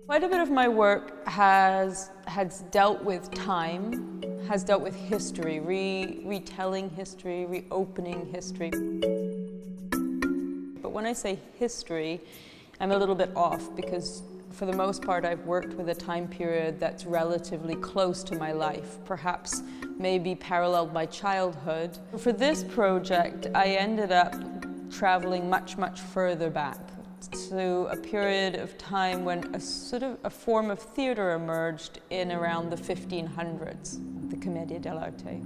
Quite a bit of my work has dealt with time, has dealt with history, retelling history, reopening history. But when I say history, I'm a little bit off because for the most part I've worked with a time period that's relatively close to my life, perhaps maybe paralleled my childhood. For this project, I ended up traveling much, much further back to a period of time when a form of theatre emerged in around the 1500s, the Commedia dell'Arte.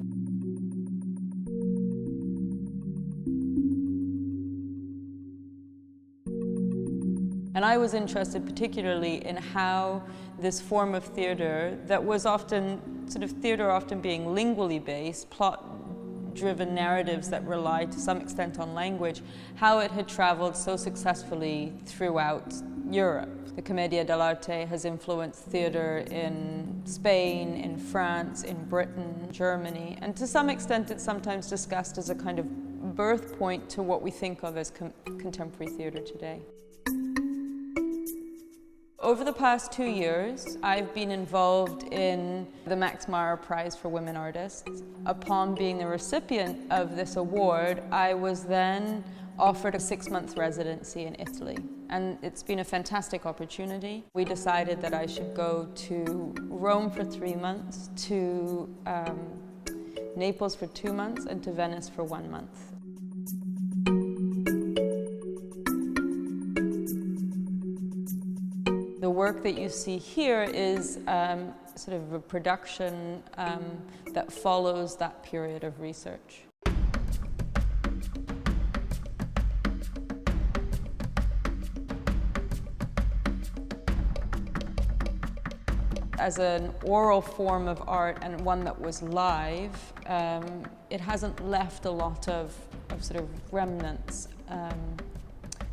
And I was interested particularly in how this form of theatre that was often, theatre often being lingually based, plot-driven narratives that relied to some extent on language, how it had traveled so successfully throughout Europe. The Commedia dell'Arte has influenced theatre in Spain, in France, in Britain, Germany, and to some extent it's sometimes discussed as a kind of birth point to what we think of as contemporary theatre today. Over the past 2 years, I've been involved in the Max Mara Prize for Women Artists. Upon being the recipient of this award, I was then offered a 6-month residency in Italy. And it's been a fantastic opportunity. We decided that I should go to Rome for 3 months, to Naples for 2 months, and to Venice for 1 month. The work that you see here is sort of a production that follows that period of research. As an oral form of art and one that was live, it hasn't left a lot of sort of remnants.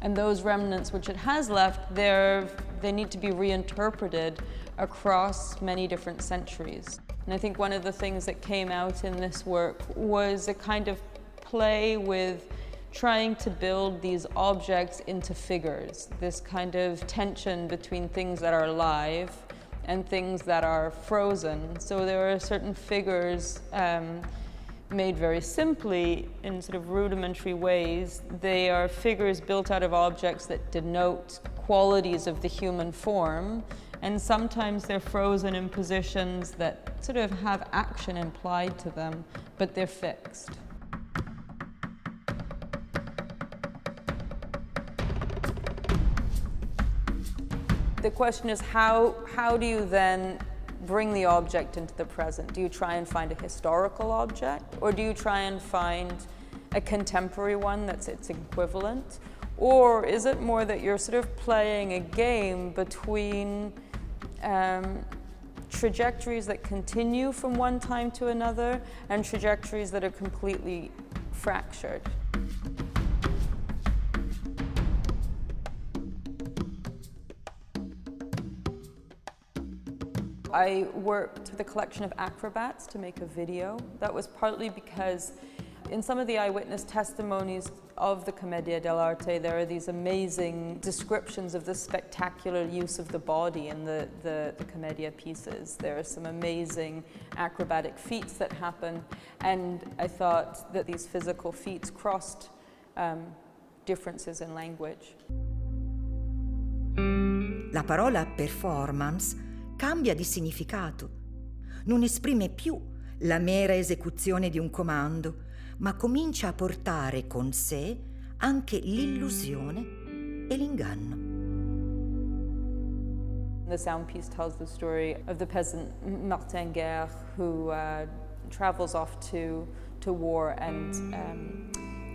And those remnants which it has left, they need to be reinterpreted across many different centuries. And I think one of the things that came out in this work was a kind of play with trying to build these objects into figures, this kind of tension between things that are alive and things that are frozen. So there are certain figures made very simply in sort of rudimentary ways. They are figures built out of objects that denote qualities of the human form, and sometimes they're frozen in positions that sort of have action implied to them, but they're fixed. The question is how do you then bring the object into the present? Do you try and find a historical object, or do you try and find a contemporary one that's its equivalent? Or is it more that you're sort of playing a game between trajectories that continue from one time to another and trajectories that are completely fractured? I worked with a collection of acrobats to make a video. That was partly because in some of the eyewitness testimonies of the Commedia dell'Arte, there are these amazing descriptions of the spectacular use of the body in the Commedia pieces. There are some amazing acrobatic feats that happen, and I thought that these physical feats crossed differences in language. La parola performance cambia di significato. Non esprime più la mera esecuzione di un comando, ma comincia a portare con sé anche l'illusione e l'inganno. The sound piece tells the story of the peasant Martin Guerre who travels off to war, and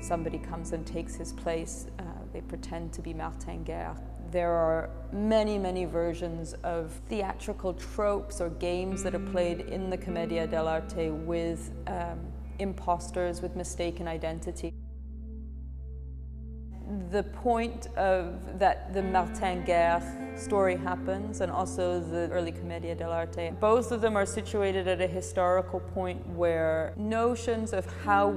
somebody comes and takes his place. They pretend to be Martin Guerre. There are many, many versions of theatrical tropes or games that are played in the Commedia dell'Arte with imposters, with mistaken identity. the point of that the Martin Guerre story happens, and also the early Commedia dell'Arte. Both of them are situated at a historical point where notions of how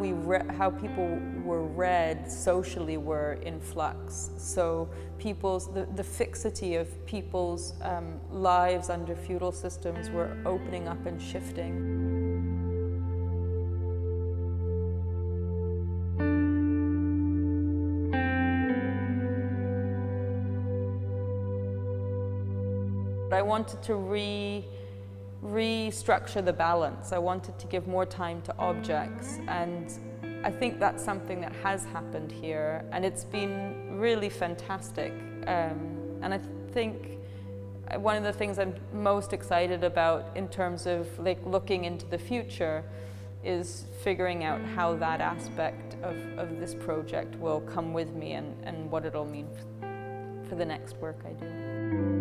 people were read socially were in flux. So the fixity of people's lives under feudal systems were opening up and shifting. I wanted to restructure the balance. I wanted to give more time to objects, and I think that's something that has happened here, and it's been really fantastic. And I think one of the things I'm most excited about in terms of looking into the future is figuring out how that aspect of this project will come with me, and what it'll mean for the next work I do.